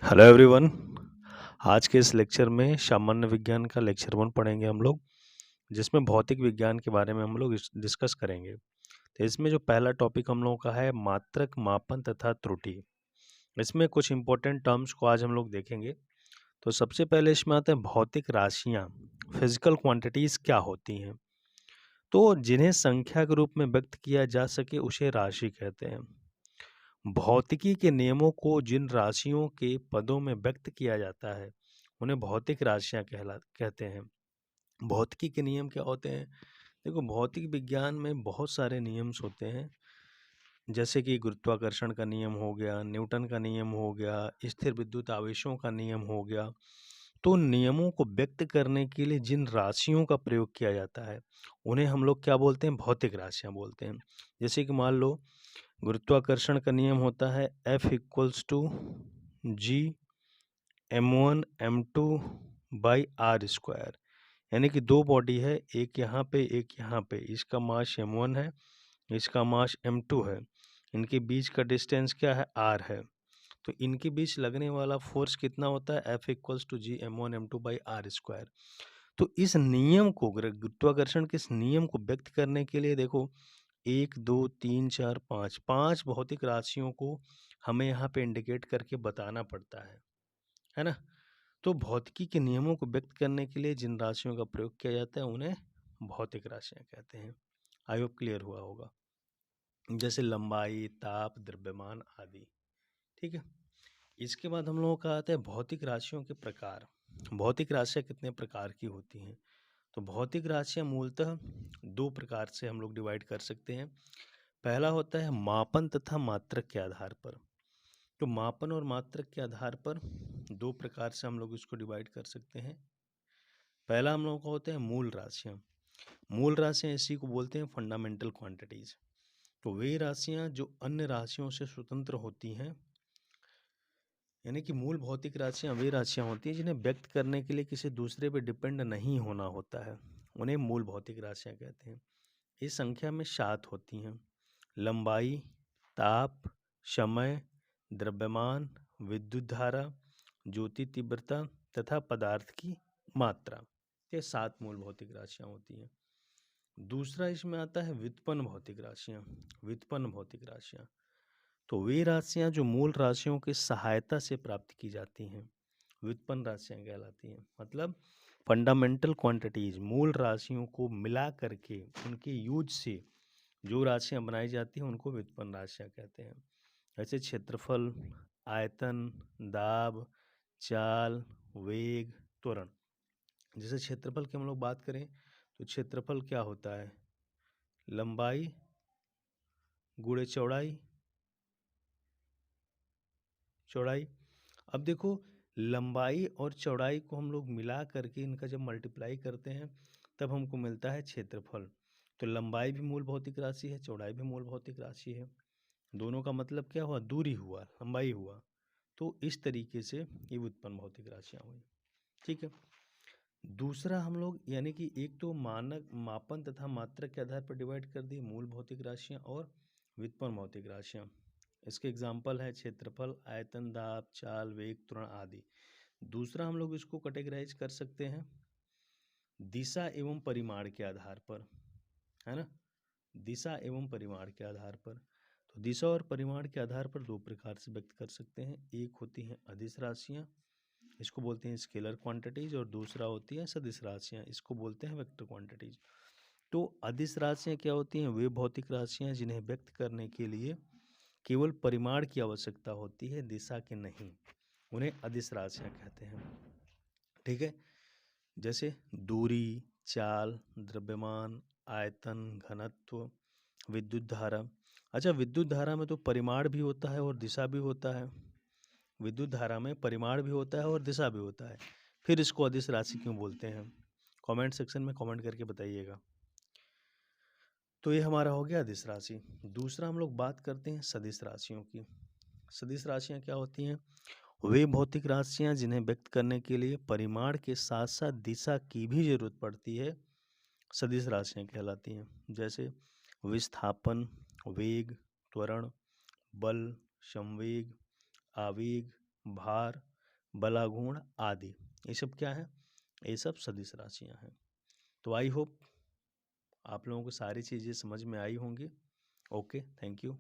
Hello everyone. आज के इस लेक्चर में सामान्य विज्ञान का लेक्चर 1 पढ़ेंगे हम लोग, जिसमें भौतिक विज्ञान के बारे में हम लोग डिस्कस करेंगे। तो इसमें जो पहला टॉपिक हम लोगों का है मात्रक, मापन तथा त्रुटि। इसमें कुछ इंपॉर्टेंट टर्म्स को आज हम लोग देखेंगे। तो सबसे पहले इसमें आते हैं भौतिक राशियाँ, फिजिकल क्वांटिटीज़ क्या होती हैं। तो जिन्हें संख्या के रूप में व्यक्त किया जा सके उसे राशि कहते हैं। भौतिकी के नियमों को जिन राशियों के पदों में व्यक्त किया जाता है उन्हें भौतिक राशियां कहते हैं। भौतिकी के नियम क्या होते हैं? देखो, भौतिक विज्ञान में बहुत सारे नियम्स होते हैं, जैसे कि गुरुत्वाकर्षण का नियम हो गया, न्यूटन का नियम हो गया, स्थिर विद्युत आवेशों का नियम हो गया। तो नियमों को व्यक्त करने के लिए जिन राशियों का प्रयोग किया जाता है उन्हें हम लोग क्या बोलते हैं? भौतिक राशियां बोलते हैं। जैसे कि मान लो, गुरुत्वाकर्षण का नियम होता है F=G m1 m2/r²। यानी कि दो बॉडी है, एक यहाँ पे एक यहाँ पे, इसका मास m1 है, इसका मास m2 है। इनके बीच का डिस्टेंस क्या है? r है। तो इनके बीच लगने वाला फोर्स कितना होता है? F=G m1 m2/r²। तो इस नियम को, गुरुत्वाकर्षण के इस नियम को व्यक्त करने के लिए देखो, 1 2 3 4 5 5 भौतिक राशियों को हमें यहाँ पे इंडिकेट करके बताना पड़ता है ना। तो भौतिकी के नियमों को व्यक्त करने के लिए जिन राशियों का प्रयोग किया जाता है उन्हें भौतिक राशियां कहते हैं। आई होप क्लियर हुआ होगा। जैसे लंबाई, ताप, द्रव्यमान आदि। ठीक है। इसके बाद हम लोगों का आता है भौतिक राशियों के प्रकार। भौतिक राशियां कितने प्रकार की होती हैं? तो भौतिक राशियां मूलतः दो प्रकार से हम लोग डिवाइड कर सकते हैं। पहला होता है मापन तथा मात्रक के आधार पर। तो मापन और मात्रक के आधार पर दो प्रकार से हम लोग इसको डिवाइड कर सकते हैं। पहला हम लोगों का होता है मूल राशियाँ। मूल राशियाँ इसी को बोलते हैं फंडामेंटल क्वांटिटीज। तो वे राशियाँ जो अन्य राशियों से स्वतंत्र होती हैं, यानी कि मूल भौतिक राशियाँ वे राशियाँ होती हैं जिन्हें व्यक्त करने के लिए किसी दूसरे पर डिपेंड नहीं होना होता है, उन्हें मूल भौतिक राशियाँ कहते हैं। इस संख्या में 7 होती हैं: लंबाई, ताप, समय, द्रव्यमान, विद्युत धारा, ज्योति तीव्रता तथा पदार्थ की मात्रा। ये 7 मूल भौतिक राशियाँ होती हैं। दूसरा इसमें आता है व्युत्पन्न भौतिक राशियाँ। व्युत्पन्न भौतिक राशियाँ तो वे राशियाँ जो मूल राशियों की सहायता से प्राप्त की जाती हैं, व्युत्पन्न राशियाँ कहलाती हैं। मतलब फंडामेंटल क्वांटिटीज, मूल राशियों को मिला करके उनके यूज से जो राशियाँ बनाई जाती हैं उनको व्युत्पन्न राशियाँ कहते हैं। जैसे क्षेत्रफल, आयतन, दाब, चाल, वेग, त्वरण। जैसे क्षेत्रफल की हम लोग बात करें तो क्षेत्रफल क्या होता है? लंबाई गुणे चौड़ाई। चौड़ाई, अब देखो, लंबाई और चौड़ाई को हम लोग मिला करके इनका जब मल्टीप्लाई करते हैं तब हमको मिलता है क्षेत्रफल। तो लंबाई भी मूल भौतिक राशि है, चौड़ाई भी मूल भौतिक राशि है। दोनों का मतलब क्या हुआ? दूरी हुआ, लंबाई हुआ। तो इस तरीके से ये व्युत्पन्न भौतिक राशियाँ हुई। ठीक है। दूसरा हम लोग, यानी कि एक तो मानक, मापन तथा मात्रक के आधार पर डिवाइड कर दी मूल भौतिक राशियाँ और व्युत्पन्न भौतिक राशियाँ। इसके एग्जाम्पल है क्षेत्रफल, आयतन, दाब, चाल, वेग, त्वरण आदि। दूसरा हम लोग इसको कैटेगराइज कर सकते हैं दिशा एवं परिमाण के आधार पर, है ना। दिशा एवं परिमाण के आधार पर। तो दिशा और परिमाण के आधार पर दो प्रकार से व्यक्त कर सकते हैं। एक होती हैं अदिश राशियाँ, इसको बोलते हैं स्केलर क्वांटिटीज, और दूसरा होती है सदिश राशियाँ, इसको बोलते हैं वेक्टर क्वांटिटीज। तो अदिश राशियाँ क्या होती हैं? वे भौतिक राशियाँ जिन्हें व्यक्त करने के लिए केवल परिमाण की आवश्यकता होती है, दिशा के नहीं, उन्हें अदिश राशियाँ कहते हैं। ठीक है। जैसे दूरी, चाल, द्रव्यमान, आयतन, घनत्व, विद्युत धारा। अच्छा, विद्युत धारा में तो परिमाण भी होता है और दिशा भी होता है। विद्युत धारा में परिमाण भी होता है और दिशा भी होता है, फिर इसको अदिश राशि क्यों बोलते हैं? कमेंट सेक्शन में कमेंट करके बताइएगा। तो ये हमारा हो गया अदिश राशि। दूसरा हम लोग बात करते हैं सदिश राशियों की। सदिश राशियाँ क्या होती हैं? वे भौतिक राशियाँ जिन्हें व्यक्त करने के लिए परिमाण के साथ साथ दिशा की भी जरूरत पड़ती है, सदिश राशियाँ कहलाती हैं। जैसे विस्थापन, वेग, त्वरण, बल, संवेग, आवेग, भार, बलागुण आदि। ये सब क्या है? ये सब सदिश राशियाँ हैं। तो आई होप आप लोगों को सारी चीज़ें समझ में आई होंगी। Okay, thank you.